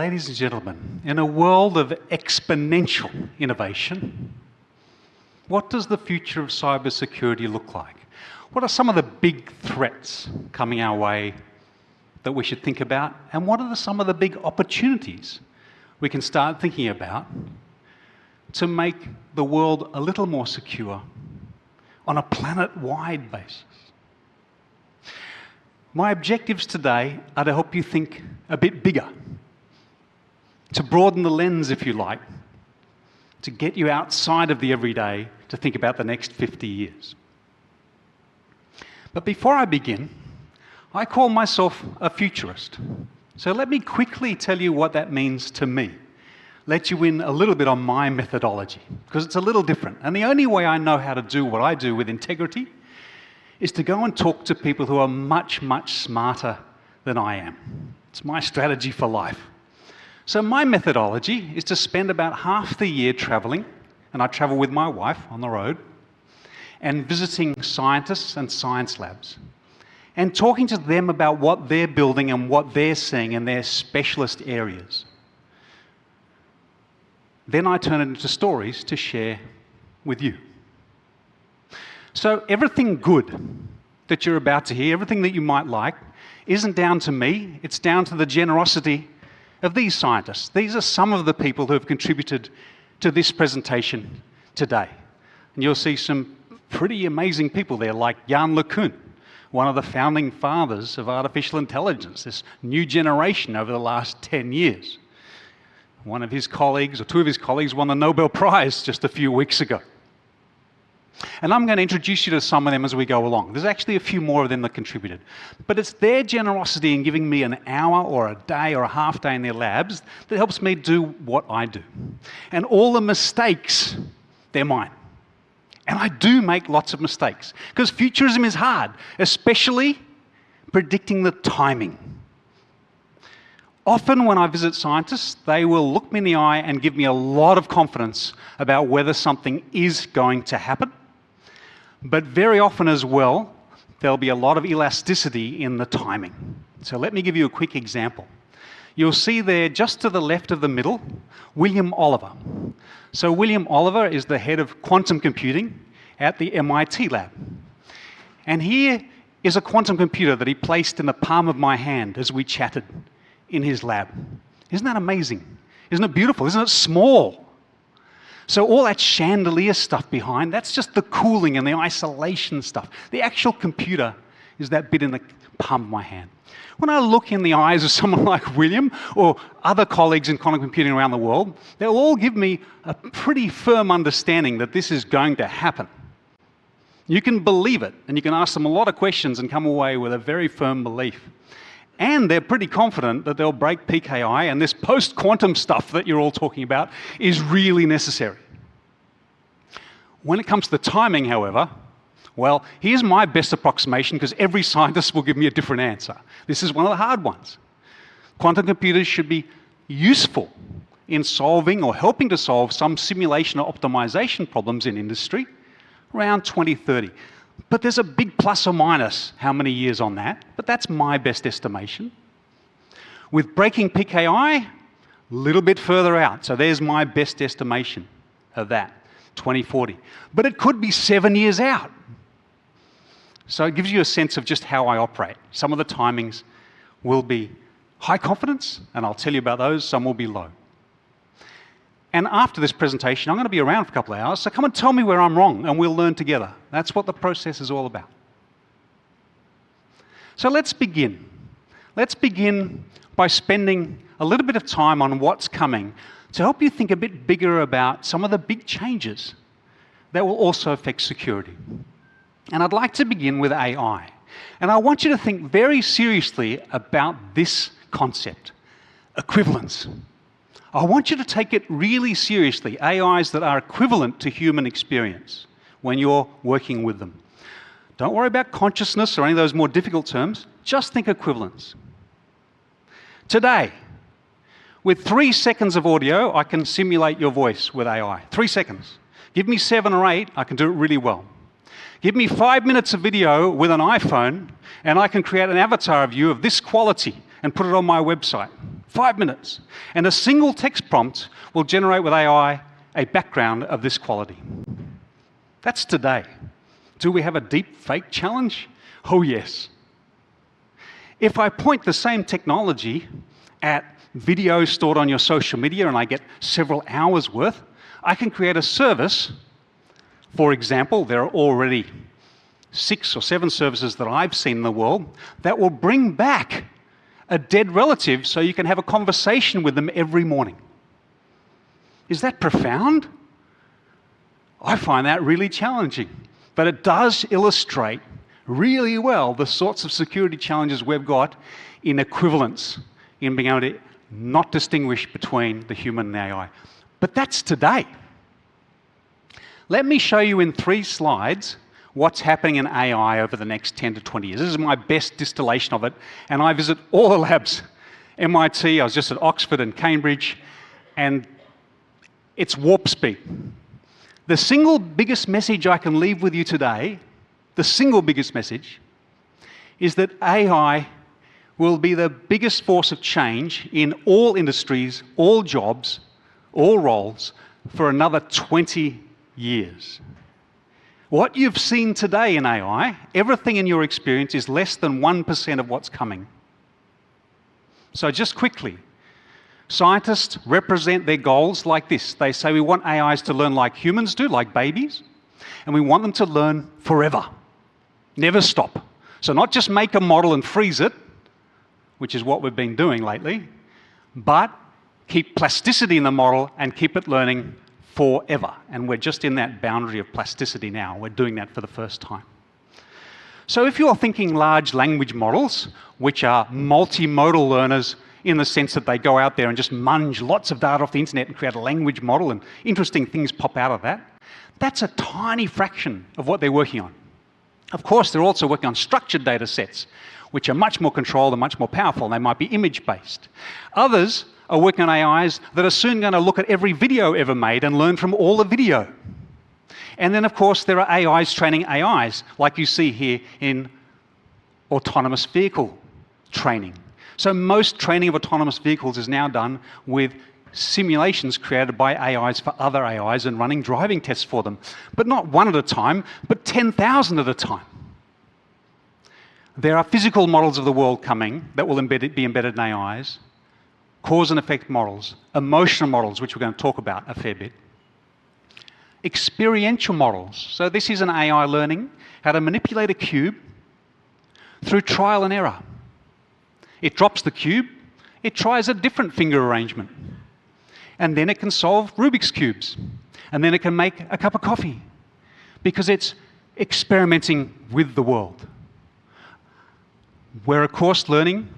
Ladies and gentlemen, in a world of exponential innovation, what does the future of cybersecurity look like? What are some of the big threats coming our way that we should think about? And what are some of the big opportunities we can start thinking about to make the world a little more secure on a planet-wide basis? My objectives today are to help you think a bit bigger, to broaden the lens, if you like, to get you outside of the everyday to think about the next 50 years. But before I begin, I call myself a futurist. So let me quickly tell you what that means to me. Let you in a little bit on my methodology, because it's a little different. And the only way I know how to do what I do with integrity is to go and talk to people who are much, much smarter than I am. It's my strategy for life. So my methodology is to spend about half the year traveling, and I travel with my wife on the road, and visiting scientists and science labs, and talking to them about what they're building and what they're seeing in their specialist areas. Then I turn it into stories to share with you. So everything good that you're about to hear, everything that you might like, isn't down to me, it's down to the generosity of these scientists. These are some of the people who have contributed to this presentation today. And you'll see some pretty amazing people there, like Jan LeCun, one of the founding fathers of artificial intelligence, this new generation over the last 10 years. One of his colleagues, or two of his colleagues, won the Nobel Prize just a few weeks ago. And I'm going to introduce you to some of them as we go along. There's actually a few more of them that contributed. But it's their generosity in giving me an hour or a day or a half day in their labs that helps me do what I do. And all the mistakes, they're mine. And I do make lots of mistakes, because futurism is hard, especially predicting the timing. Often when I visit scientists, they will look me in the eye and give me a lot of confidence about whether something is going to happen. But very often as well, there'll be a lot of elasticity in the timing. So let me give you a quick example. You'll see there, just to the left of the middle, William Oliver. So William Oliver is the head of quantum computing at the MIT lab. And here is a quantum computer that he placed in the palm of my hand as we chatted in his lab. Isn't that amazing? Isn't it beautiful? Isn't it small? So all that chandelier stuff behind, that's just the cooling and the isolation stuff. The actual computer is that bit in the palm of my hand. When I look in the eyes of someone like William or other colleagues in quantum computing around the world, they'll all give me a pretty firm understanding that this is going to happen. You can believe it, and you can ask them a lot of questions and come away with a very firm belief. And they're pretty confident that they'll break PKI, and this post-quantum stuff that you're all talking about is really necessary. When it comes to the timing, however, well, here's my best approximation, because every scientist will give me a different answer. This is one of the hard ones. Quantum computers should be useful in solving or helping to solve some simulation or optimization problems in industry around 2030. But there's a big plus or minus how many years on that, but that's my best estimation. With breaking PKI, a little bit further out. So there's my best estimation of that, 2040. But it could be 7 years out. So it gives you a sense of just how I operate. Some of the timings will be high confidence, and I'll tell you about those. Some will be low. And after this presentation, I'm going to be around for a couple of hours, so come and tell me where I'm wrong, and we'll learn together. That's what the process is all about. So let's begin. Let's begin by spending a little bit of time on what's coming to help you think a bit bigger about some of the big changes that will also affect security. And I'd like to begin with AI. And I want you to think very seriously about this concept, equivalence. I want you to take it really seriously, AIs that are equivalent to human experience when you're working with them. Don't worry about consciousness or any of those more difficult terms, just think equivalence. Today, with 3 seconds of audio, I can simulate your voice with AI. 3 seconds. Give me 7 or 8, I can do it really well. Give me 5 minutes of video with an iPhone, and I can create an avatar of you of this quality and put it on my website. 5 minutes. And a single text prompt will generate with AI a background of this quality. That's today. Do we have a deep fake challenge? Oh yes. If I point the same technology at video stored on your social media and I get several hours worth, I can create a service. For example, there are already 6 or 7 services that I've seen in the world that will bring back a dead relative so you can have a conversation with them every morning. Is that profound? I find that really challenging, but it does illustrate really well the sorts of security challenges we've got in equivalence, in being able to not distinguish between the human and the AI. But that's today. Let me show you in 3 slides what's happening in AI over the next 10 to 20 years. This is my best distillation of it, and I visit all the labs. MIT, I was just at Oxford and Cambridge, and it's warp speed. The single biggest message I can leave with you today, the single biggest message, is that AI will be the biggest force of change in all industries, all jobs, all roles for another 20 years. What you've seen today in AI, everything in your experience is less than 1% of what's coming. So just quickly, scientists represent their goals like this. They say we want AIs to learn like humans do, like babies, and we want them to learn forever, never stop. So not just make a model and freeze it, which is what we've been doing lately, but keep plasticity in the model and keep it learning forever. And we're just in that boundary of plasticity now. We're doing that for the first time. So if you're thinking large language models, which are multimodal learners in the sense that they go out there and just munge lots of data off the internet and create a language model and interesting things pop out of that, that's a tiny fraction of what they're working on. Of course, they're also working on structured data sets, which are much more controlled and much more powerful. They might be image-based. Others are working on AIs that are soon going to look at every video ever made and learn from all the video. And then, of course, there are AIs training AIs, like you see here in autonomous vehicle training. So most training of autonomous vehicles is now done with simulations created by AIs for other AIs and running driving tests for them. But not one at a time, but 10,000 at a time. There are physical models of the world coming that will be embedded in AIs, cause and effect models, emotional models, which we're going to talk about a fair bit, experiential models. So this is an AI learning how to manipulate a cube through trial and error. It drops the cube, it tries a different finger arrangement, and then it can solve Rubik's cubes, and then it can make a cup of coffee, because it's experimenting with the world. We're, of course, learning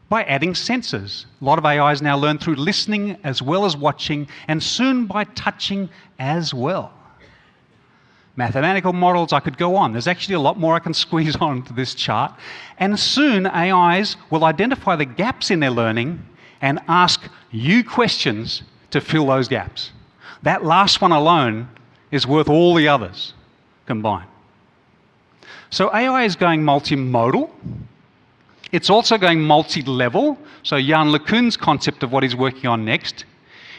by adding sensors. A lot of AIs now learn through listening as well as watching, and soon by touching as well. Mathematical models, I could go on. There's actually a lot more I can squeeze onto this chart. And soon AIs will identify the gaps in their learning and ask you questions to fill those gaps. That last one alone is worth all the others combined. So AI is going multimodal. It's also going multi-level. So Jan LeCun's concept of what he's working on next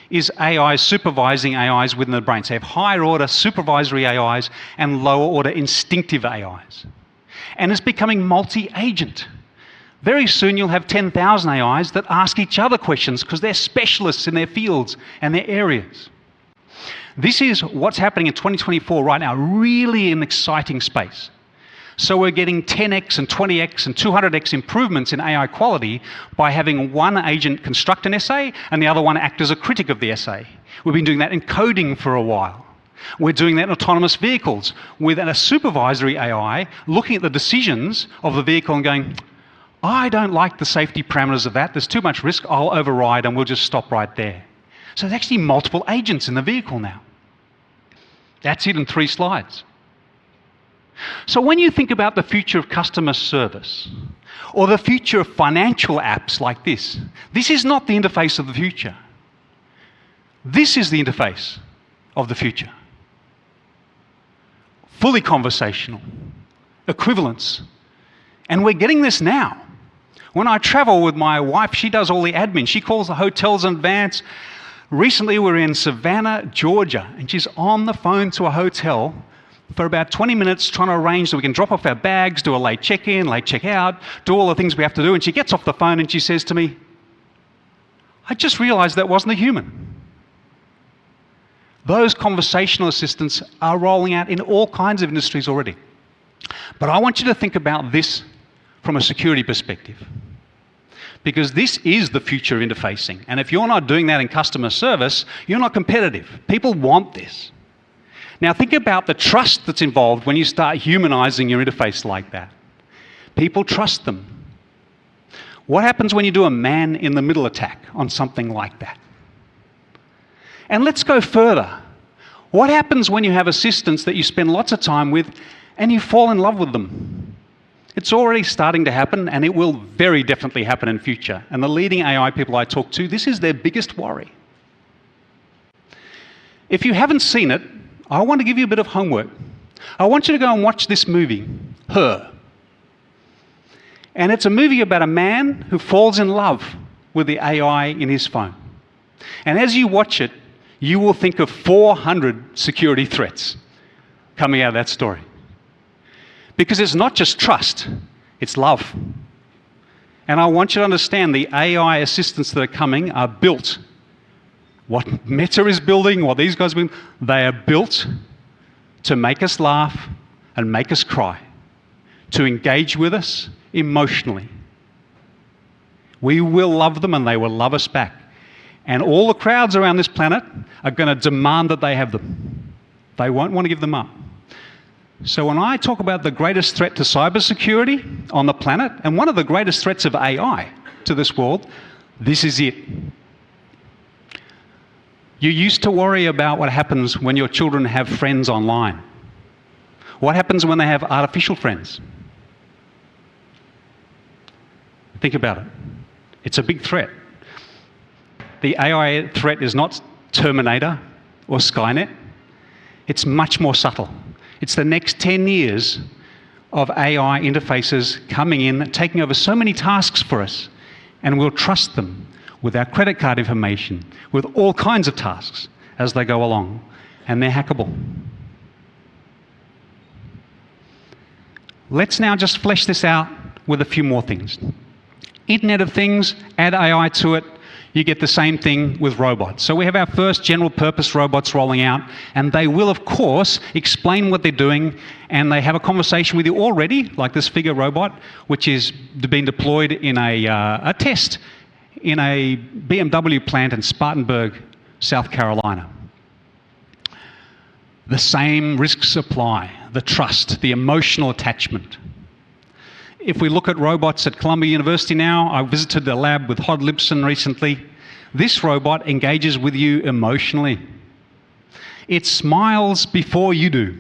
is AI supervising AIs within the brain. So you have higher order supervisory AIs and lower order instinctive AIs. And it's becoming multi-agent. Very soon you'll have 10,000 AIs that ask each other questions because they're specialists in their fields and their areas. This is what's happening in 2024 right now, really an exciting space. So we're getting 10x and 20x and 200x improvements in AI quality by having one agent construct an essay and the other one act as a critic of the essay. We've been doing that in coding for a while. We're doing that in autonomous vehicles with a supervisory AI looking at the decisions of the vehicle and going, I don't like the safety parameters of that, there's too much risk, I'll override and we'll just stop right there. So there's actually multiple agents in the vehicle now. That's it in 3 slides. So when you think about the future of customer service or the future of financial apps like this is not the interface of the future. This is the interface of the future. Fully conversational, equivalence. And we're getting this now. When I travel with my wife, she does all the admin. She calls the hotels in advance. Recently, we were in Savannah, Georgia, and she's on the phone to a hotel for about 20 minutes trying to arrange so we can drop off our bags, do a late check-in, late check-out, do all the things we have to do. And she gets off the phone and she says to me, I just realized that wasn't a human. Those conversational assistants are rolling out in all kinds of industries already. But I want you to think about this from a security perspective, because this is the future of interfacing. And if you're not doing that in customer service, you're not competitive. People want this. Now think about the trust that's involved when you start humanizing your interface like that. People trust them. What happens when you do a man-in-the-middle attack on something like that? And let's go further. What happens when you have assistants that you spend lots of time with and you fall in love with them? It's already starting to happen, and it will very definitely happen in future. And the leading AI people I talk to, this is their biggest worry. If you haven't seen it, I want to give you a bit of homework. I want you to go and watch this movie, Her. And it's a movie about a man who falls in love with the AI in his phone. And as you watch it, you will think of 400 security threats coming out of that story. Because it's not just trust, it's love. And I want you to understand the AI assistants that are coming are built. What Meta is building, what these guys are building, they are built to make us laugh and make us cry, to engage with us emotionally. We will love them and they will love us back. And all the crowds around this planet are going to demand that they have them. They won't want to give them up. So when I talk about the greatest threat to cybersecurity on the planet, and one of the greatest threats of AI to this world, this is it. You used to worry about what happens when your children have friends online. What happens when they have artificial friends? Think about it. It's a big threat. The AI threat is not Terminator or Skynet. It's much more subtle. It's the next 10 years of AI interfaces coming in, taking over so many tasks for us, and we'll trust them with our credit card information, with all kinds of tasks as they go along, and they're hackable. Let's now just flesh this out with a few more things. Internet of Things, add AI to it, you get the same thing with robots. So we have our first general purpose robots rolling out, and they will, of course, explain what they're doing, and they have a conversation with you already, like this Figure robot, which is being deployed in a test in a BMW plant in Spartanburg, South Carolina. The same risks apply, the trust, the emotional attachment. If we look at robots at Columbia University now, I visited a lab with Hod Lipson recently. This robot engages with you emotionally. It smiles before you do,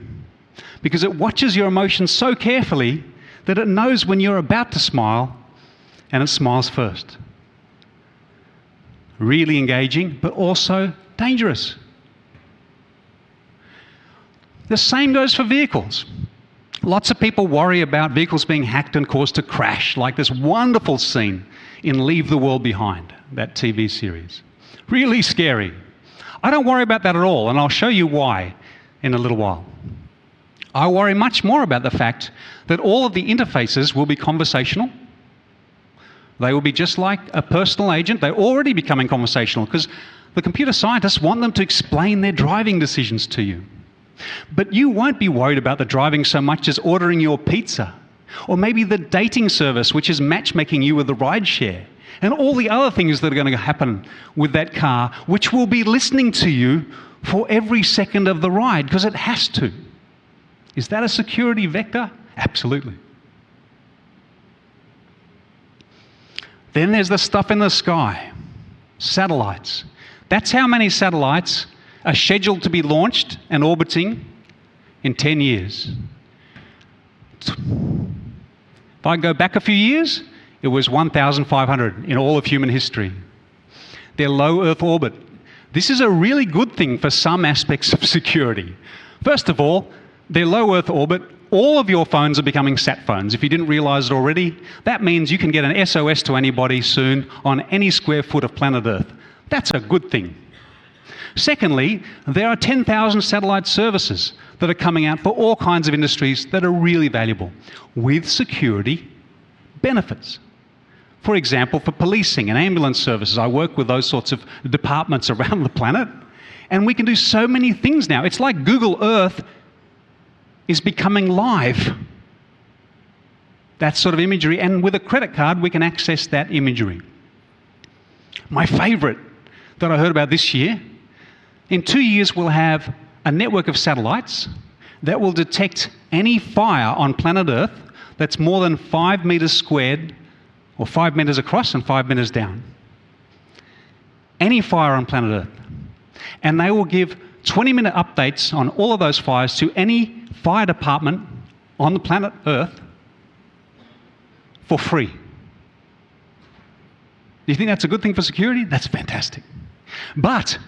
because it watches your emotions so carefully that it knows when you're about to smile, and it smiles first. Really engaging, but also dangerous. The same goes for vehicles. Lots of people worry about vehicles being hacked and caused to crash, like this wonderful scene in Leave the World Behind, that TV series. Really scary. I don't worry about that at all, and I'll show you why in a little while. I worry much more about the fact that all of the interfaces will be conversational. They will be just like a personal agent. They're already becoming conversational because the computer scientists want them to explain their driving decisions to you. But you won't be worried about the driving so much as ordering your pizza, or maybe the dating service, which is matchmaking you with the rideshare, and all the other things that are going to happen with that car, which will be listening to you for every second of the ride, because it has to. Is that a security vector? Absolutely. Then there's the stuff in the sky, satellites. That's how many satellites are scheduled to be launched and orbiting in 10 years. If I go back a few years, it was 1,500 in all of human history. They're low Earth orbit. This is a really good thing for some aspects of security. First of all, they're low Earth orbit all of your phones are becoming sat phones. If you didn't realize it already, that means you can get an SOS to anybody soon on any square foot of planet Earth. That's a good thing. Secondly, there are 10,000 satellite services that are coming out for all kinds of industries that are really valuable, with security benefits. For example, for policing and ambulance services, I work with those sorts of departments around the planet, and we can do so many things now. It's like Google Earth is becoming live. That sort of imagery, and with a credit card, we can access that imagery. My favorite that I heard about this year, in 2 years we'll have a network of satellites that will detect any fire on planet Earth that's more than 5 meters squared, or 5 meters across and 5 meters down. Any fire on planet Earth. And they will give 20-minute updates on all of those fires to any fire department on the planet Earth for free. Do you think that's a good thing for security? That's fantastic. But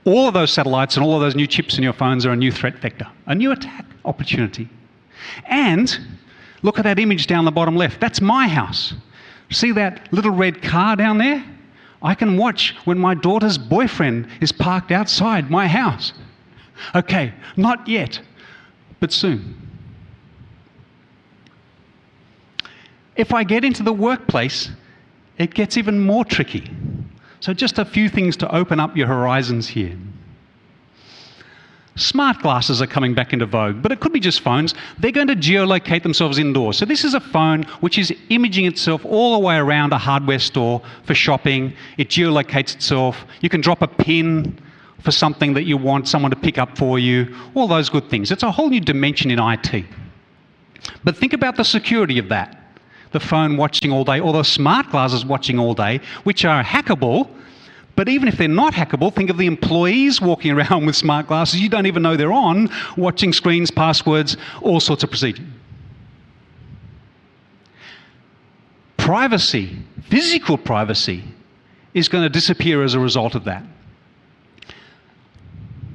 all of those satellites and all of those new chips in your phones are a new threat vector, a new attack opportunity. And look at that image down the bottom left. That's my house. See that little red car down there? I can watch when my daughter's boyfriend is parked outside my house. Okay, not yet, but soon. If I get into the workplace, it gets even more tricky. So just a few things to open up your horizons here. Smart glasses are coming back into vogue, but it could be just phones. They're going to geolocate themselves indoors. So this is a phone which is imaging itself all the way around a hardware store for shopping. It geolocates itself. You can drop a pin for something that you want someone to pick up for you, all those good things. It's a whole new dimension in IT. But think about the security of that. The phone watching all day, or the smart glasses watching all day, which are hackable. But even if they're not hackable, think of the employees walking around with smart glasses you don't even know they're on, watching screens, passwords, all sorts of procedures. Privacy, physical privacy, is going to disappear as a result of that.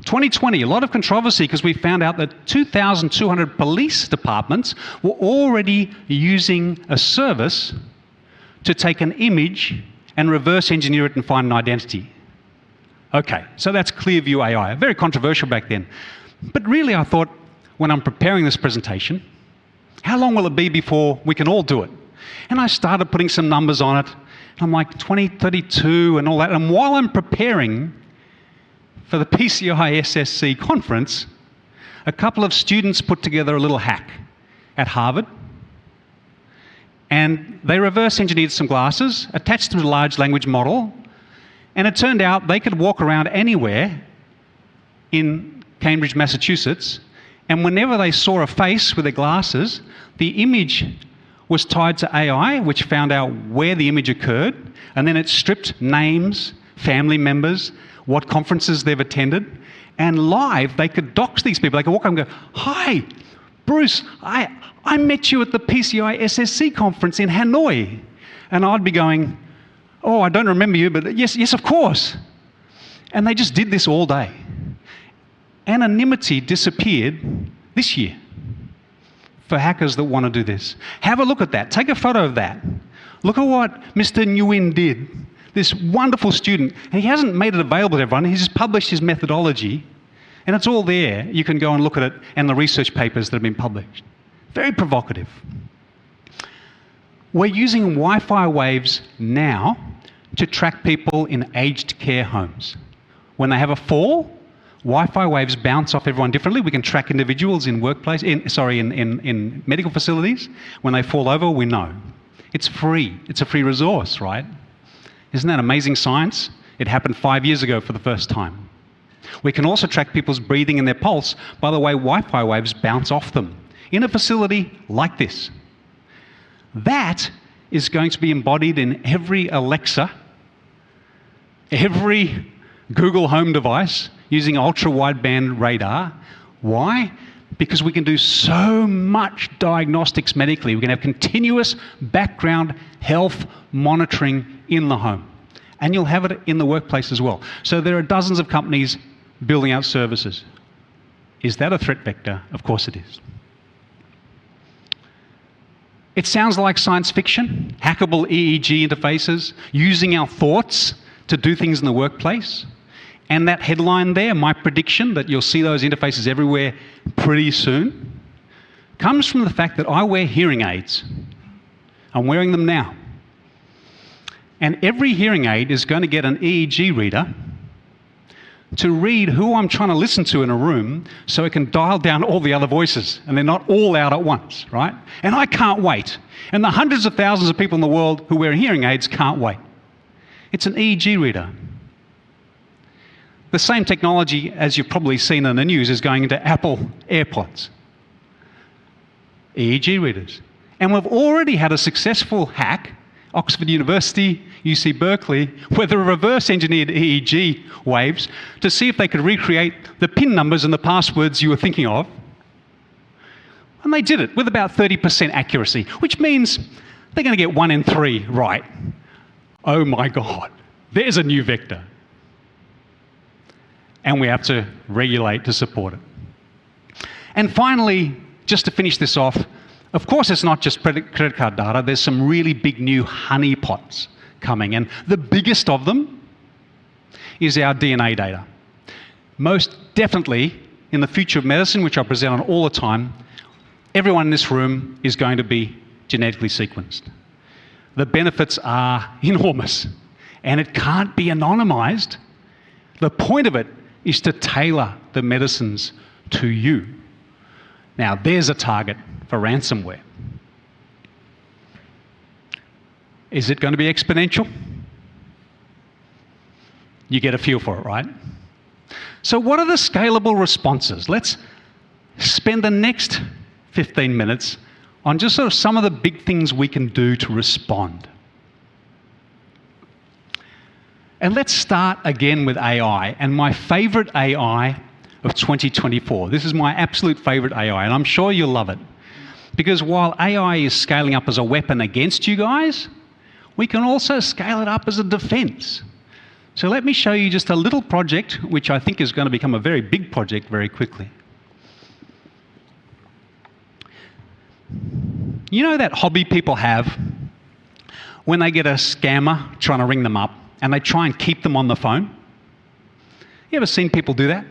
2020, a lot of controversy because we found out that 2,200 police departments were already using a service to take an image and reverse engineer it and find an identity. Okay, so that's Clearview AI, very controversial back then. But really I thought, when I'm preparing this presentation, how long will it be before we can all do it? And I started putting some numbers on it. And I'm like 2032 and all that. And while I'm preparing for the PCI SSC conference, a couple of students put together a little hack at Harvard. And they reverse engineered some glasses, attached them to a large language model, and it turned out they could walk around anywhere in Cambridge, Massachusetts, and whenever they saw a face with their glasses, the image was tied to AI, which found out where the image occurred, and then it stripped names, family members, what conferences they've attended, and live they could dox these people. They could walk up and go, "Hi, Bruce, I met you at the PCI SSC conference in Hanoi." And I'd be going, "Oh, I don't remember you, but yes, of course." And they just did this all day. Anonymity disappeared this year for hackers that want to do this. Have a look at that. Take a photo of that. Look at what Mr. Nguyen did. This wonderful student. And he hasn't made it available to everyone. He's just published his methodology. And it's all there. You can go and look at it and the research papers that have been published. Very provocative. We're using Wi-Fi waves now to track people in aged care homes. When they have a fall, Wi-Fi waves bounce off everyone differently. We can track individuals in in medical facilities. When they fall over, we know. It's free. It's a free resource, right? Isn't that amazing science? It happened 5 years ago for the first time. We can also track people's breathing and their pulse by the way Wi-Fi waves bounce off them in a facility like this. That is going to be embodied in every Alexa, every Google Home device using ultra-wideband radar. Why? Because we can do so much diagnostics medically. We can have continuous background health monitoring in the home. And you'll have it in the workplace as well. So there are dozens of companies building out services. Is that a threat vector? Of course it is. It sounds like science fiction, hackable EEG interfaces, using our thoughts to do things in the workplace. And that headline there, my prediction that you'll see those interfaces everywhere pretty soon, comes from the fact that I wear hearing aids. I'm wearing them now. And every hearing aid is going to get an EEG reader to read who I'm trying to listen to in a room so it can dial down all the other voices and they're not all out at once, right? And I can't wait. And the hundreds of thousands of people in the world who wear hearing aids can't wait. It's an EEG reader. The same technology, as you've probably seen in the news, is going into Apple AirPods. EEG readers. And we've already had a successful hack, Oxford University, UC Berkeley, where they reverse engineered EEG waves to see if they could recreate the PIN numbers and the passwords you were thinking of. And they did it with about 30% accuracy, which means they're going to get 1 in 3 right. Oh my God, there's a new vector. And we have to regulate to support it. And finally, just to finish this off, of course it's not just credit card data, there's some really big new honeypots coming, and the biggest of them is our DNA data. Most definitely, in the future of medicine, which I present on all the time, everyone in this room is going to be genetically sequenced. The benefits are enormous, and it can't be anonymized. The point of it is to tailor the medicines to you. Now, there's a target for ransomware. Is it going to be exponential? You get a feel for it, right? So what are the scalable responses? Let's spend the next 15 minutes on just sort of some of the big things we can do to respond. And let's start again with AI, and my favorite AI of 2024. This is my absolute favorite AI, and I'm sure you'll love it. Because while AI is scaling up as a weapon against you guys, we can also scale it up as a defense. So let me show you just a little project, which I think is going to become a very big project very quickly. You know that hobby people have when they get a scammer trying to ring them up and they try and keep them on the phone? You ever seen people do that?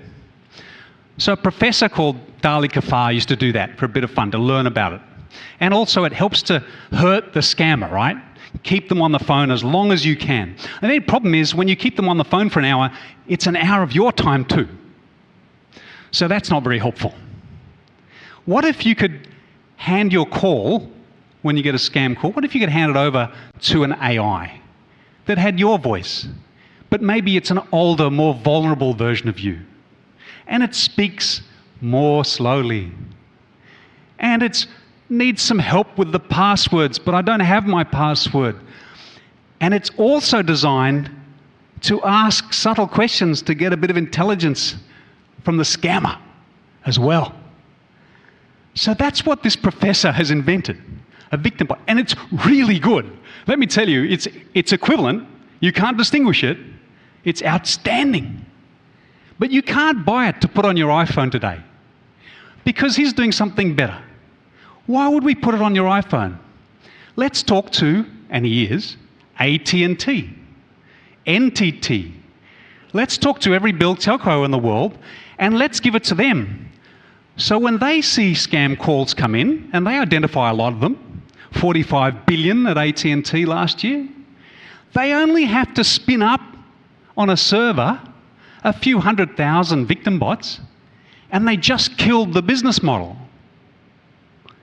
So a professor called Dali Kafar used to do that for a bit of fun, to learn about it. And also it helps to hurt the scammer, right? Keep them on the phone as long as you can. And the problem is when you keep them on the phone for an hour, it's an hour of your time too. So that's not very helpful. What if you could hand your call, when you get a scam call, what if you could hand it over to an AI that had your voice, but maybe it's an older, more vulnerable version of you? And it speaks more slowly. And it needs some help with the passwords, but I don't have my password. And it's also designed to ask subtle questions to get a bit of intelligence from the scammer as well. So that's what this professor has invented, a victim bot. And it's really good. Let me tell you, it's equivalent. You can't distinguish it. It's outstanding. But you can't buy it to put on your iPhone today because he's doing something better. Why would we put it on your iPhone? Let's talk to, and he is, AT&T, NTT. Let's talk to every big telco in the world and let's give it to them. So when they see scam calls come in, and they identify a lot of them, 45 billion at AT&T last year, they only have to spin up on a server a few 100,000 victim bots, and they just killed the business model.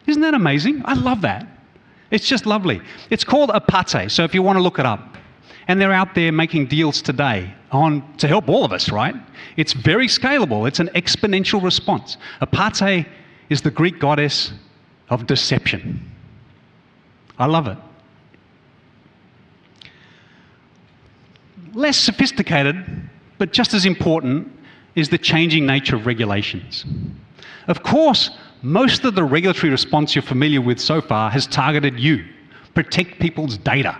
Isn't that amazing? I love that. It's just lovely. It's called Apate, so if you want to look it up. And they're out there making deals today to help all of us, right? It's very scalable. It's an exponential response. Apate is the Greek goddess of deception. I love it. Less sophisticated, but just as important, is the changing nature of regulations. Of course, most of the regulatory response you're familiar with so far has targeted you, protect people's data.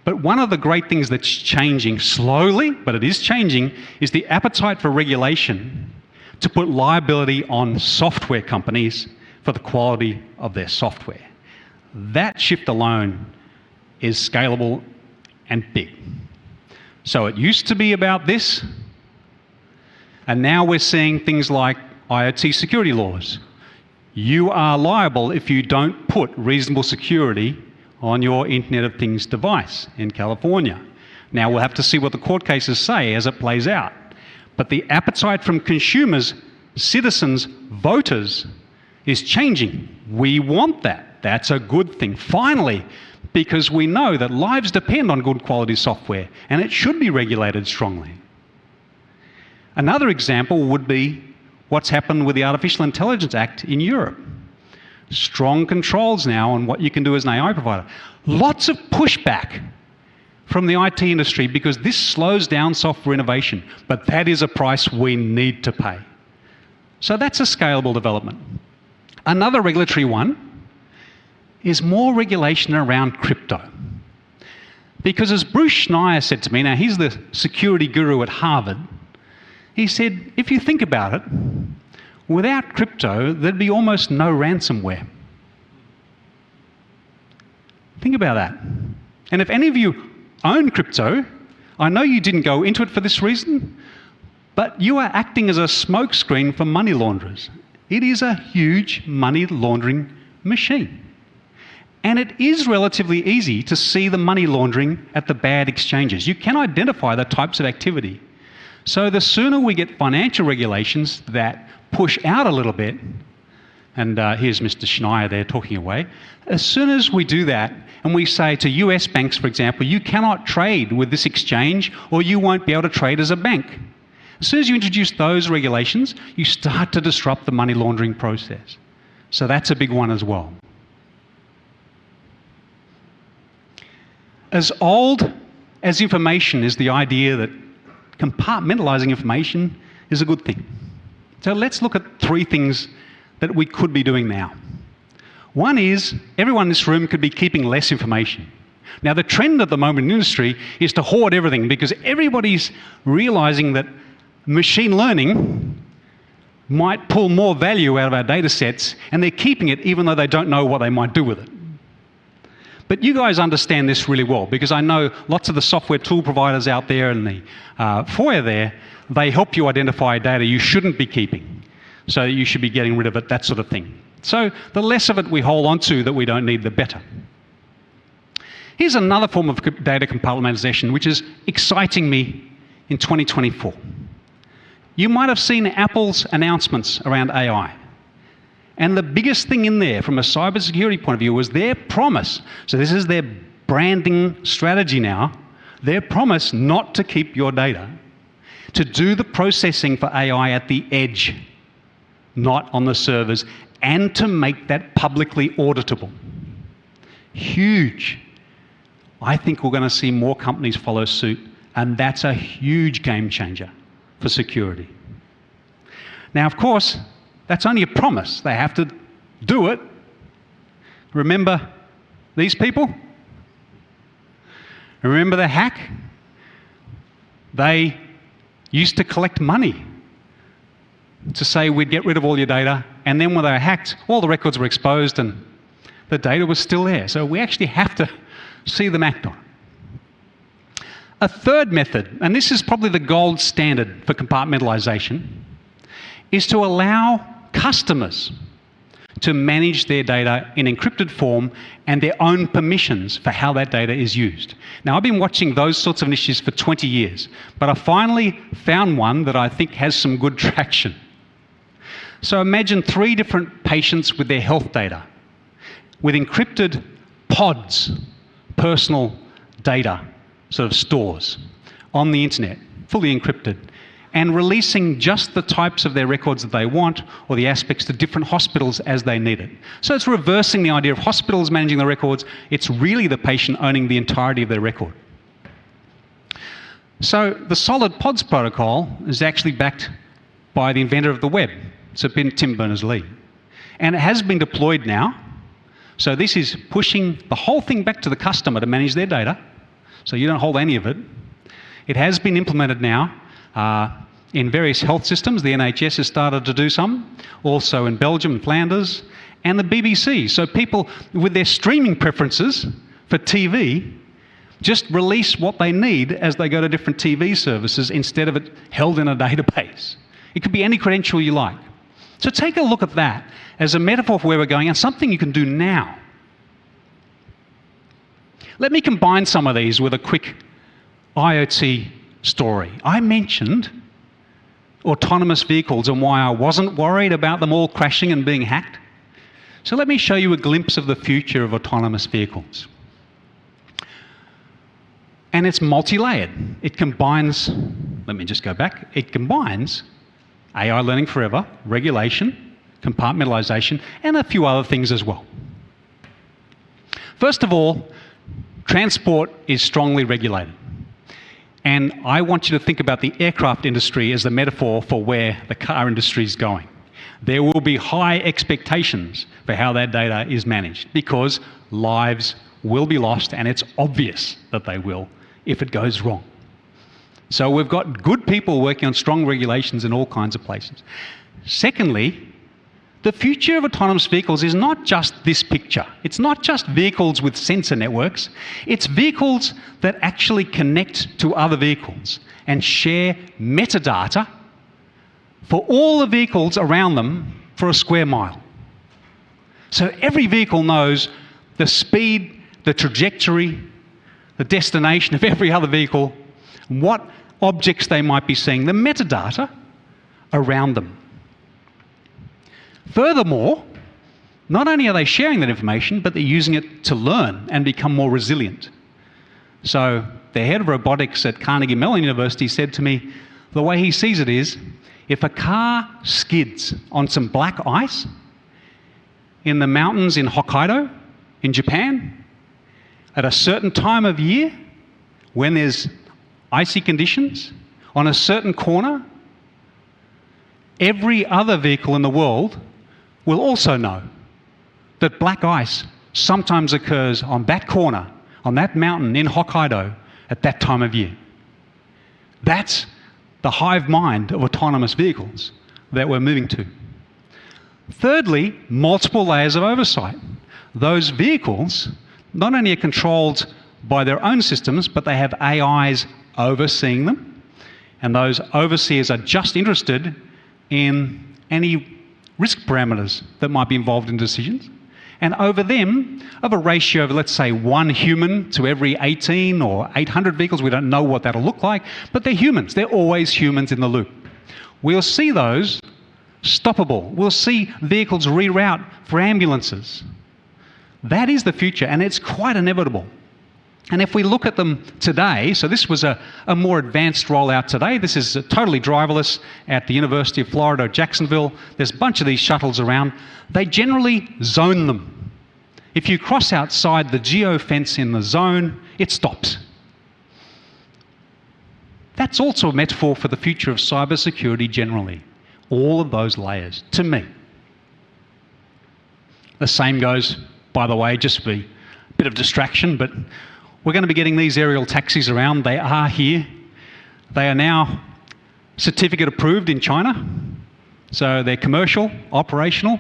But one of the great things that's changing slowly, but it is changing, is the appetite for regulation to put liability on software companies for the quality of their software. that shift alone is scalable and big. So it used to be about this, and now we're seeing things like IoT security laws. You are liable if you don't put reasonable security on your Internet of Things device in California. Now we'll have to see what the court cases say as it plays out. But the appetite from consumers, citizens, voters is changing. We want that. That's a good thing. Finally, because we know that lives depend on good quality software and it should be regulated strongly. Another example would be what's happened with the Artificial Intelligence Act in Europe. Strong controls now on what you can do as an AI provider. Lots of pushback from the IT industry because this slows down software innovation, but that is a price we need to pay. So that's a scalable development. Another regulatory one is more regulation around crypto. Because as Bruce Schneier said to me, now he's the security guru at Harvard, he said, if you think about it, without crypto, there'd be almost no ransomware. Think about that. And if any of you own crypto, I know you didn't go into it for this reason, but you are acting as a smokescreen for money launderers. It is a huge money laundering machine. And it is relatively easy to see the money laundering at the bad exchanges. You can identify the types of activity. So the sooner we get financial regulations that push out a little bit, and here's Mr. Schneier there talking away, as soon as we do that and we say to US banks, for example, you cannot trade with this exchange or you won't be able to trade as a bank. As soon as you introduce those regulations, you start to disrupt the money laundering process. So that's a big one as well. As old as information is the idea that compartmentalizing information is a good thing. So let's look at 3 things that we could be doing now. One is, everyone in this room could be keeping less information. Now the trend at the moment in the industry is to hoard everything because everybody's realizing that machine learning might pull more value out of our data sets and they're keeping it even though they don't know what they might do with it. But you guys understand this really well because I know lots of the software tool providers out there and the foyer there, they help you identify data you shouldn't be keeping. So you should be getting rid of it, that sort of thing. So the less of it we hold on to that we don't need, the better. Here's another form of data compartmentalization which is exciting me in 2024. You might have seen Apple's announcements around AI. And the biggest thing in there from a cybersecurity point of view was their promise. So this is their branding strategy now. Their promise not to keep your data, to do the processing for AI at the edge, not on the servers, and to make that publicly auditable. Huge. I think we're going to see more companies follow suit, and that's a huge game changer for security. Now, of course, that's only a promise. They have to do it. Remember these people? Remember the hack? They used to collect money to say we'd get rid of all your data, and then when they were hacked, all the records were exposed and the data was still there. So we actually have to see them act on it. A third method, and this is probably the gold standard for compartmentalization, is to allow customers to manage their data in encrypted form and their own permissions for how that data is used. Now, I've been watching those sorts of initiatives for 20 years, but I finally found one that I think has some good traction. So imagine 3 different patients with their health data, with encrypted pods, personal data, sort of stores, on the internet, fully encrypted, and releasing just the types of their records that they want or the aspects to different hospitals as they need it. So it's reversing the idea of hospitals managing the records. It's really the patient owning the entirety of their record. So the solid pods protocol is actually backed by the inventor of the web, so Tim Berners-Lee. And it has been deployed now. So this is pushing the whole thing back to the customer to manage their data. So you don't hold any of it. It has been implemented now in various health systems. The NHS has started to do some, also in Belgium and Flanders, and the BBC. So people with their streaming preferences for TV just release what they need as they go to different TV services instead of it held in a database. It could be any credential you like. So take a look at that as a metaphor for where we're going and something you can do now. Let me combine some of these with a quick IoT story. I mentioned autonomous vehicles and why I wasn't worried about them all crashing and being hacked. So let me show you a glimpse of the future of autonomous vehicles. And it's multi-layered. It combines, let me just go back, it combines AI learning forever, regulation, compartmentalization, and a few other things as well. First of all, transport is strongly regulated. And I want you to think about the aircraft industry as the metaphor for where the car industry is going. There will be high expectations for how that data is managed because lives will be lost, and it's obvious that they will if it goes wrong. So we've got good people working on strong regulations in all kinds of places. Secondly, the future of autonomous vehicles is not just this picture. It's not just vehicles with sensor networks. It's vehicles that actually connect to other vehicles and share metadata for all the vehicles around them for a square mile. So every vehicle knows the speed, the trajectory, the destination of every other vehicle, what objects they might be seeing, the metadata around them. Furthermore, not only are they sharing that information, but they're using it to learn and become more resilient. So the head of robotics at Carnegie Mellon University said to me, the way he sees it is, if a car skids on some black ice in the mountains in Hokkaido, in Japan, at a certain time of year, when there's icy conditions, on a certain corner, every other vehicle in the world will also know that black ice sometimes occurs on that corner, on that mountain in Hokkaido at that time of year. That's the hive mind of autonomous vehicles that we're moving to. Thirdly, multiple layers of oversight. Those vehicles not only are controlled by their own systems, but they have AIs overseeing them, and those overseers are just interested in any risk parameters that might be involved in decisions. And over them, of a ratio of, let's say, 1 human to every 18 or 800 vehicles, we don't know what that'll look like, but they're humans. They're always humans in the loop. We'll see those stoppable. We'll see vehicles reroute for ambulances. That is the future, and it's quite inevitable. And if we look at them today, so this was a more advanced rollout today. This is totally driverless at the University of Florida, Jacksonville. There's a bunch of these shuttles around. They generally zone them. If you cross outside the geo-fence in the zone, it stops. That's also a metaphor for the future of cybersecurity generally. All of those layers, to me. The same goes, by the way, just for a bit of distraction, but we're going to be getting these aerial taxis around. They are here. They are now certificate approved in China. So they're commercial, operational.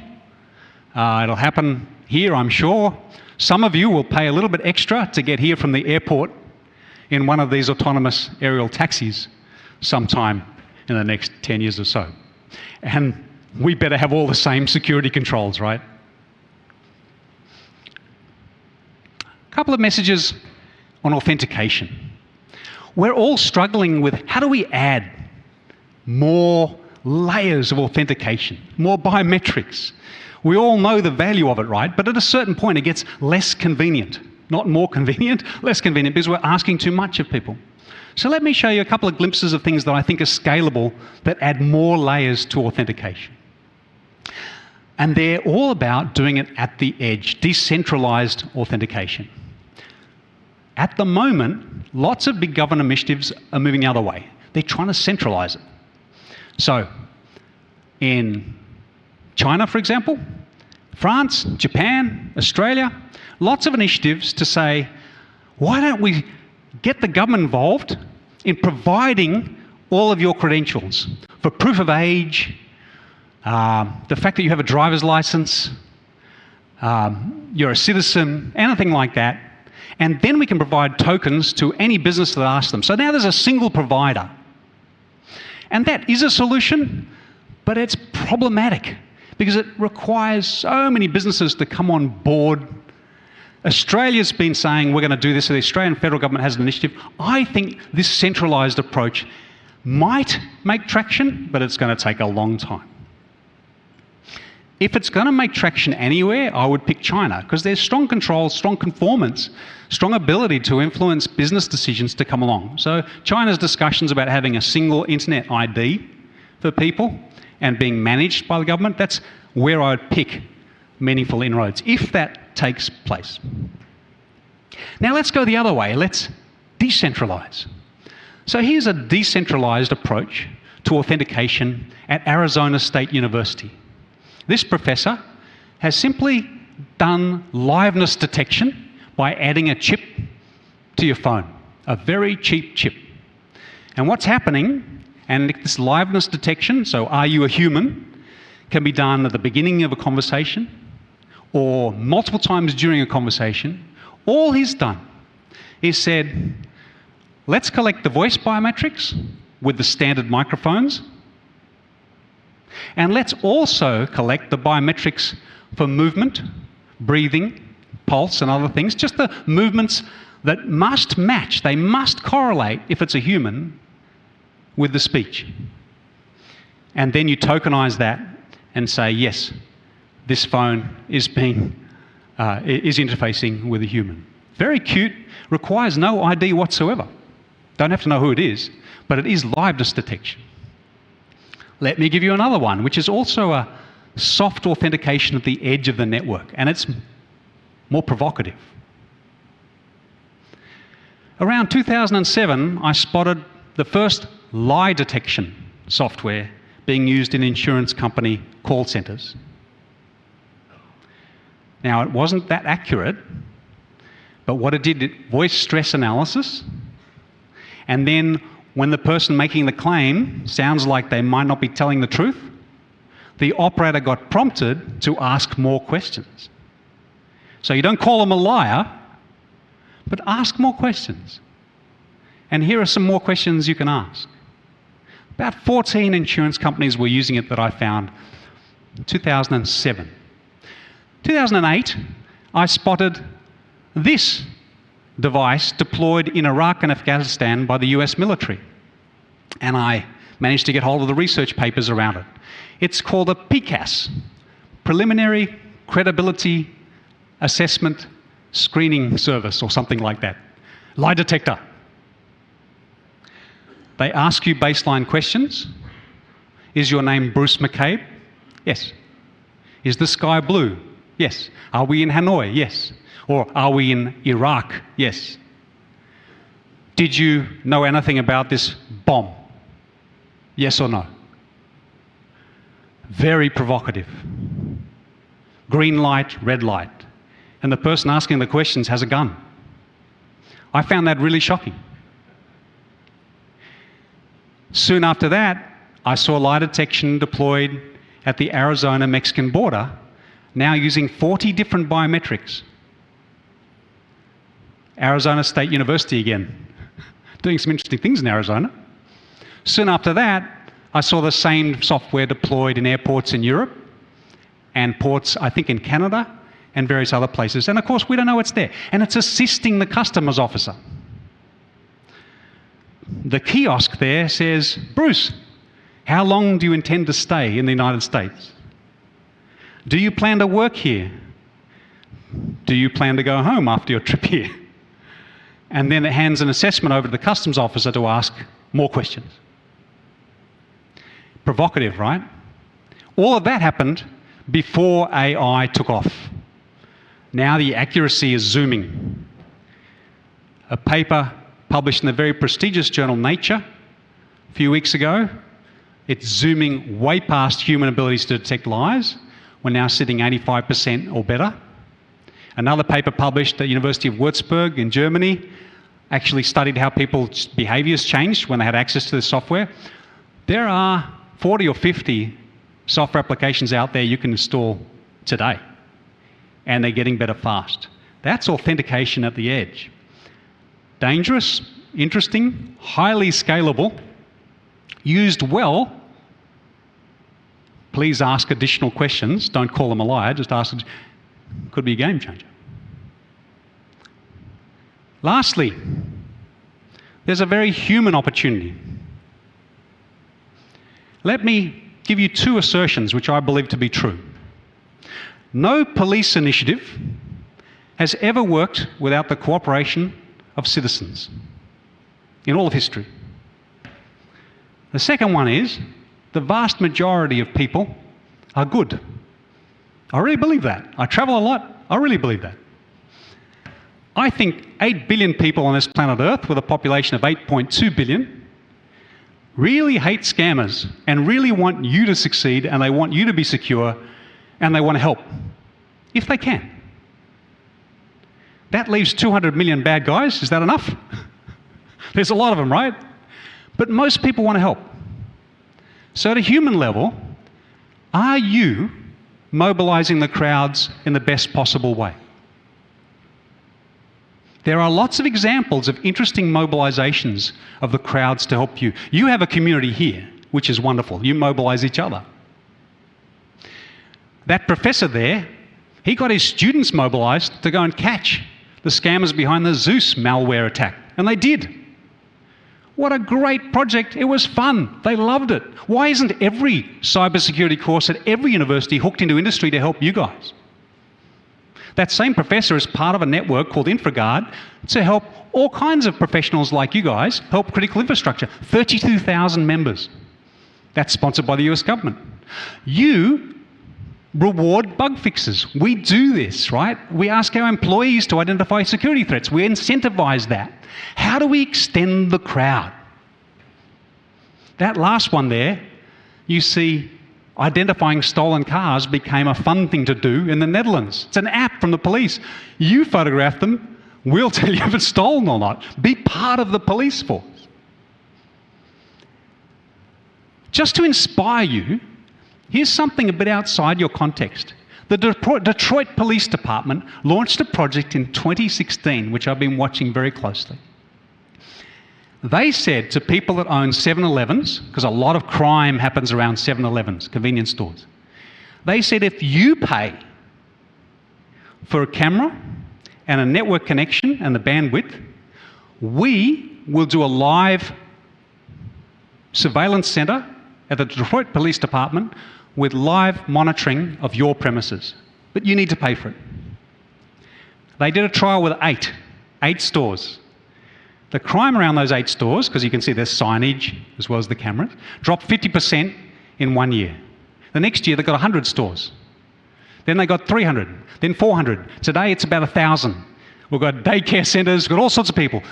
It'll happen here, I'm sure. Some of you will pay a little bit extra to get here from the airport in one of these autonomous aerial taxis sometime in the next 10 years or so. And we better have all the same security controls, right? A couple of messages on authentication. We're all struggling with how do we add more layers of authentication, more biometrics. We all know the value of it, right? But at a certain point it gets less convenient. Not more convenient, less convenient, because we're asking too much of people. So let me show you a couple of glimpses of things that I think are scalable that add more layers to authentication. And they're all about doing it at the edge, decentralized authentication. At the moment, lots of big government initiatives are moving the other way. They're trying to centralize it. So, in China, for example, France, Japan, Australia, lots of initiatives to say, why don't we get the government involved in providing all of your credentials for proof of age, the fact that you have a driver's license, you're a citizen, anything like that. And then we can provide tokens to any business that asks them. So now there's a single provider. And that is a solution, but it's problematic because it requires so many businesses to come on board. Australia's been saying we're going to do this, so the Australian federal government has an initiative. I think this centralised approach might make traction, but it's going to take a long time. If it's going to make traction anywhere, I would pick China, because there's strong control, strong conformance, strong ability to influence business decisions to come along. So China's discussions about having a single internet ID for people and being managed by the government, that's where I would pick meaningful inroads, if that takes place. Now let's go the other way. Let's decentralize. So here's a decentralized approach to authentication at Arizona State University. This professor has simply done liveness detection by adding a chip to your phone, a very cheap chip. And what's happening, and this liveness detection, so are you a human, can be done at the beginning of a conversation or multiple times during a conversation. All he's done is said, let's collect the voice biometrics with the standard microphones, and let's also collect the biometrics for movement, breathing, pulse, and other things, just the movements that must match, they must correlate, if it's a human, with the speech. And then you tokenize that and say, yes, this phone is interfacing with a human. Very cute, requires no ID whatsoever. Don't have to know who it is, but it is liveness detection. Let me give you another one, which is also a soft authentication at the edge of the network, and it's more provocative. Around 2007, I spotted the first lie detection software being used in insurance company call centers. Now, it wasn't that accurate, but what it did, voice stress analysis, and then when the person making the claim sounds like they might not be telling the truth, the operator got prompted to ask more questions. So you don't call them a liar, but ask more questions. And here are some more questions you can ask. About 14 insurance companies were using it that I found in 2007. 2008, I spotted this device deployed in Iraq and Afghanistan by the US military. And I managed to get hold of the research papers around it. It's called a PCAS, Preliminary Credibility Assessment Screening Service, or something like that. Lie detector. They ask you baseline questions. Is your name Bruce McCabe? Yes. Is the sky blue? Yes. Are we in Hanoi? Yes. Or are we in Iraq? Yes. Did you know anything about this bomb? Yes or no? Very provocative. Green light, red light. And the person asking the questions has a gun. I found that really shocking. Soon after that, I saw lie detection deployed at the Arizona-Mexican border, now using 40 different biometrics. Arizona State University again, doing some interesting things in Arizona. Soon after that, I saw the same software deployed in airports in Europe and ports, I think, in Canada and various other places. And of course, we don't know what's there. And it's assisting the customs officer. The kiosk there says, Bruce, how long do you intend to stay in the United States? Do you plan to work here? Do you plan to go home after your trip here? And then it hands an assessment over to the customs officer to ask more questions. Provocative, right? All of that happened before AI took off. Now the accuracy is zooming. A paper published in the very prestigious journal Nature a few weeks ago, it's zooming way past human abilities to detect lies. We're now sitting 85% or better. Another paper published at the University of Würzburg in Germany actually studied how people's behaviours changed when they had access to the software. There are 40 or 50 software applications out there you can install today. and they're getting better fast. That's authentication at the edge. Dangerous, interesting, highly scalable, used well. Please ask additional questions. Don't call them a liar, just ask them. Could be a game changer. Lastly, there's a very human opportunity. Let me give you two assertions which I believe to be true. No police initiative has ever worked without the cooperation of citizens in all of history. The second one is the vast majority of people are good. I really believe that. I travel a lot. I really believe that. I think 8 billion people on this planet Earth with a population of 8.2 billion really hate scammers and really want you to succeed, and they want you to be secure, and they want to help, if they can. That leaves 200 million bad guys. Is that enough? There's a lot of them, right? But most people want to help. So at a human level, are you mobilizing the crowds in the best possible way? There are lots of examples of interesting mobilizations of the crowds to help you. You have a community here, which is wonderful. You mobilize each other. That professor there, he got his students mobilized to go and catch the scammers behind the Zeus malware attack, and they did. What a great project. It was fun. They loved it. Why isn't every cybersecurity course at every university hooked into industry to help you guys? That same professor is part of a network called InfraGuard to help all kinds of professionals like you guys help critical infrastructure. 32,000 members. That's sponsored by the US government. You reward bug fixes. We do this, right? We ask our employees to identify security threats. We incentivize that. How do we extend the crowd? That last one there, you see, identifying stolen cars became a fun thing to do in the Netherlands. It's an app from the police. You photograph them, we'll tell you if it's stolen or not. Be part of the police force. Just to inspire you, here's something a bit outside your context. The Detroit Police Department launched a project in 2016, which I've been watching very closely. They said to people that own 7-Elevens, because a lot of crime happens around 7-Elevens, convenience stores, they said if you pay for a camera and a network connection and the bandwidth, we will do a live surveillance center at the Detroit Police Department with live monitoring of your premises. But you need to pay for it. They did a trial with eight stores. The crime around those 8 stores, because you can see there's signage as well as the cameras, dropped 50% in 1 year. The next year they got 100 stores. Then they got 300, then 400. Today it's about 1,000. We've got daycare centers, we've got all sorts of people.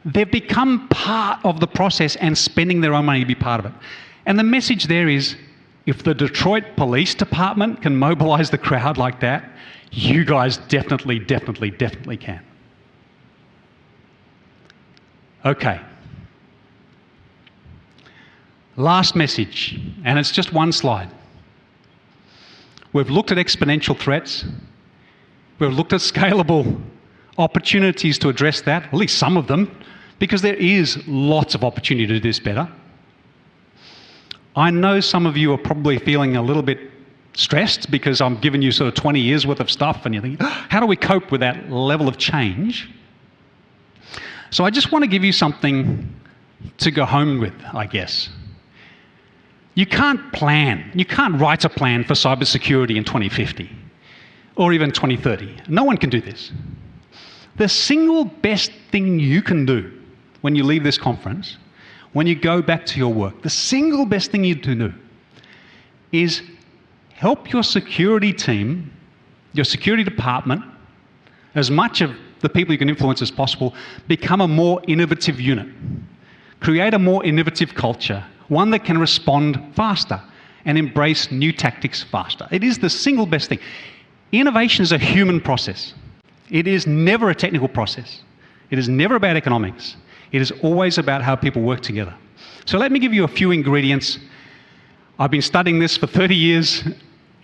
They've become part of the process and spending their own money to be part of it. And the message there is, if the Detroit Police Department can mobilize the crowd like that, you guys definitely can. Okay. Last message, and it's just one slide. We've looked at exponential threats. We've looked at scalable opportunities to address that, at least some of them, because there is lots of opportunity to do this better. I know some of you are probably feeling a little bit stressed because I'm giving you sort of 20 years worth of stuff and you're thinking, how do we cope with that level of change? So I just want to give you something to go home with, I guess. You can't write a plan for cybersecurity in 2050 or even 2030. No one can do this. The single best thing you can do when you leave this conference, when you go back to your work, the single best thing you can do is help your security team, your security department, as much of the people you can influence as possible, become a more innovative unit. Create a more innovative culture, one that can respond faster and embrace new tactics faster. It is the single best thing. Innovation is a human process. It is never a technical process. It is never about economics. It is always about how people work together. So let me give you a few ingredients. I've been studying this for 30 years.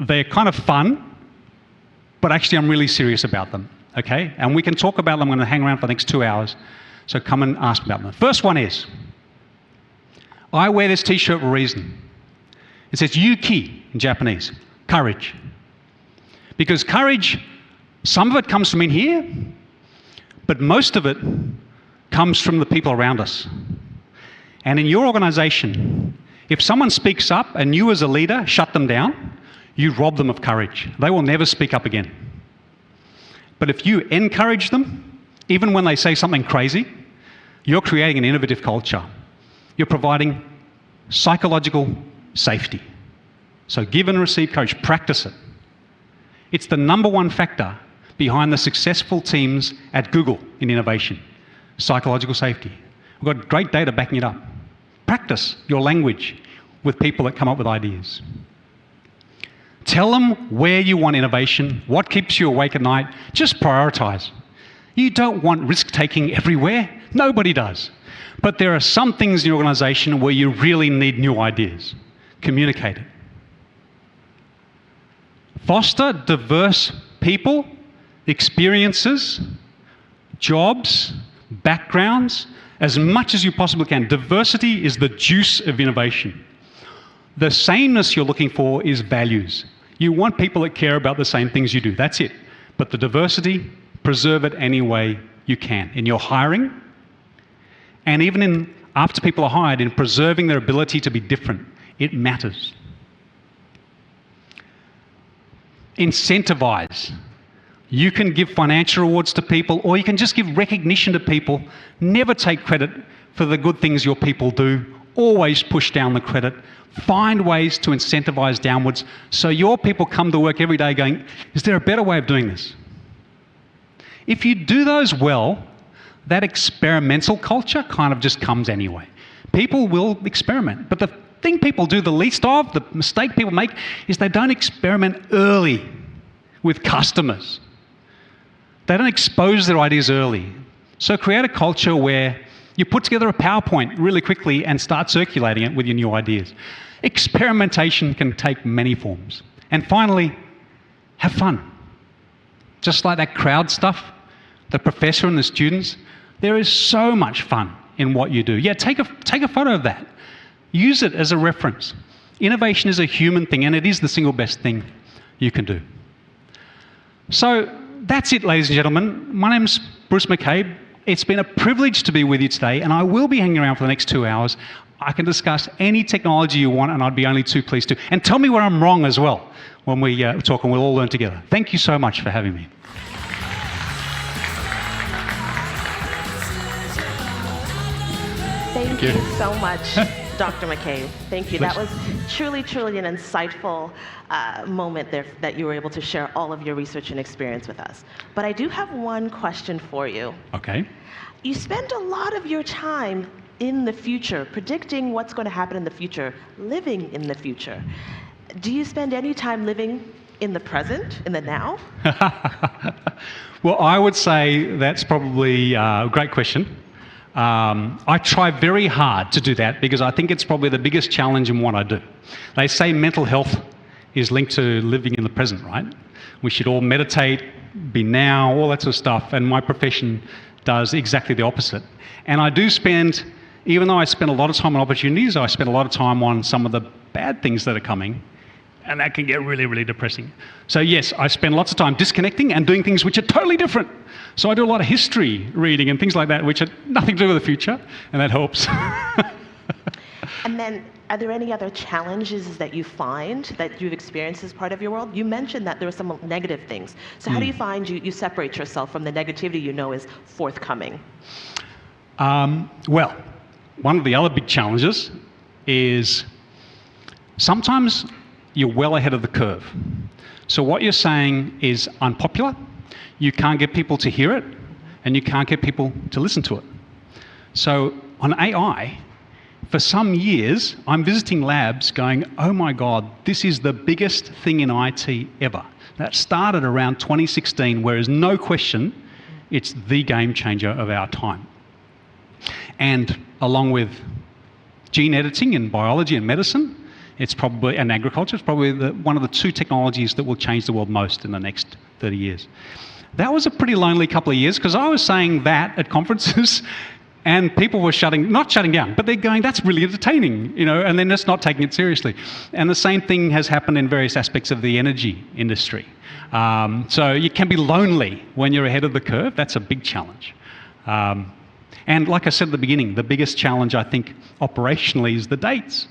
They're kind of fun. but actually I'm really serious about them, okay? And we can talk about them. I'm going to hang around for the next 2 hours, so come and ask about them. First one is, I wear this t-shirt for a reason. It says Yuki in Japanese, courage. Because courage, some of it comes from in here, but most of it comes from the people around us. And in your organization, if someone speaks up and you as a leader shut them down, you rob them of courage. They will never speak up again. But if you encourage them, even when they say something crazy, you're creating an innovative culture. You're providing psychological safety. So give and receive courage, practice it. It's the number one factor behind the successful teams at Google in innovation, psychological safety. We've got great data backing it up. Practice your language with people that come up with ideas. Tell them where you want innovation, what keeps you awake at night. Just prioritize. You don't want risk-taking everywhere. Nobody does. But there are some things in your organization where you really need new ideas. Communicate it. Foster diverse people, experiences, jobs, backgrounds, as much as you possibly can. Diversity is the juice of innovation. The sameness you're looking for is values. You want people that care about the same things you do. That's it. But the diversity, preserve it any way you can. In your hiring, and even after people are hired, in preserving their ability to be different. It matters. Incentivize. You can give financial rewards to people, or you can just give recognition to people. Never take credit for the good things your people do. Always push down the credit. Find ways to incentivize downwards so your people come to work every day going, is there a better way of doing this? If you do those well, that experimental culture kind of just comes anyway. People will experiment, but the thing people do the least of, the mistake people make, is they don't experiment early with customers. They don't expose their ideas early. So create a culture where you put together a PowerPoint really quickly and start circulating it with your new ideas. Experimentation can take many forms. And finally, have fun. Just like that crowd stuff, the professor and the students, there is so much fun in what you do. Yeah, take a photo of that. Use it as a reference. Innovation is a human thing, and it is the single best thing you can do. So that's it, ladies and gentlemen. My name's Bruce McCabe. It's been a privilege to be with you today, and I will be hanging around for the next 2 hours. I can discuss any technology you want, and I'd be only too pleased to. And tell me where I'm wrong as well when we talk, and we'll all learn together. Thank you so much for having me. Thank you so much, Dr. McCabe. Thank you. That was truly, truly an insightful moment there that you were able to share all of your research and experience with us. But I do have one question for you. Okay. You spend a lot of your time in the future, predicting what's going to happen in the future, living in the future. Do you spend any time living in the present, in the now? Well, I would say that's probably a great question. I try very hard to do that because I think it's probably the biggest challenge in what I do. They say mental health is linked to living in the present, right? We should all meditate, be now, all that sort of stuff, and my profession does exactly the opposite. And I do spend, even though I spend a lot of time on opportunities, I spend a lot of time on some of the bad things that are coming, and that can get really, really depressing. So yes, I spend lots of time disconnecting and doing things which are totally different. So I do a lot of history reading and things like that, which are nothing to do with the future, and that helps. And then, are there any other challenges that you find that you've experienced as part of your world? You mentioned that there were some negative things. So how do you find you separate yourself from the negativity you know is forthcoming? Well, one of the other big challenges is sometimes you're well ahead of the curve. So what you're saying is unpopular, you can't get people to hear it, and you can't get people to listen to it. So on AI, for some years, I'm visiting labs going, oh my God, this is the biggest thing in IT ever. That started around 2016, whereas no question, it's the game changer of our time. And along with gene editing in biology and medicine, it's probably, and agriculture, it's probably one of the two technologies that will change the world most in the next 30 years. That was a pretty lonely couple of years because I was saying that at conferences and people were not shutting down, but they're going, that's really entertaining, and they're just not taking it seriously. And the same thing has happened in various aspects of the energy industry. So you can be lonely when you're ahead of the curve. That's a big challenge. And like I said at the beginning, the biggest challenge, I think, operationally is the dates.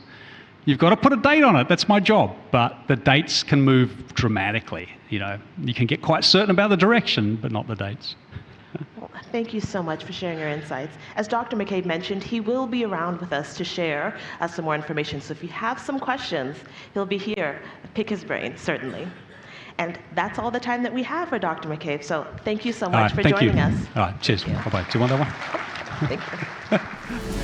You've got to put a date on it. That's my job. But the dates can move dramatically. You can get quite certain about the direction, but not the dates. Well, thank you so much for sharing your insights. As Dr. McCabe mentioned, he will be around with us to share some more information. So if you have some questions, he'll be here. Pick his brain, certainly. And that's all the time that we have for Dr. McCabe. So thank you so much for joining us. All right, cheers. Bye-bye. Do you want that one? Thank you.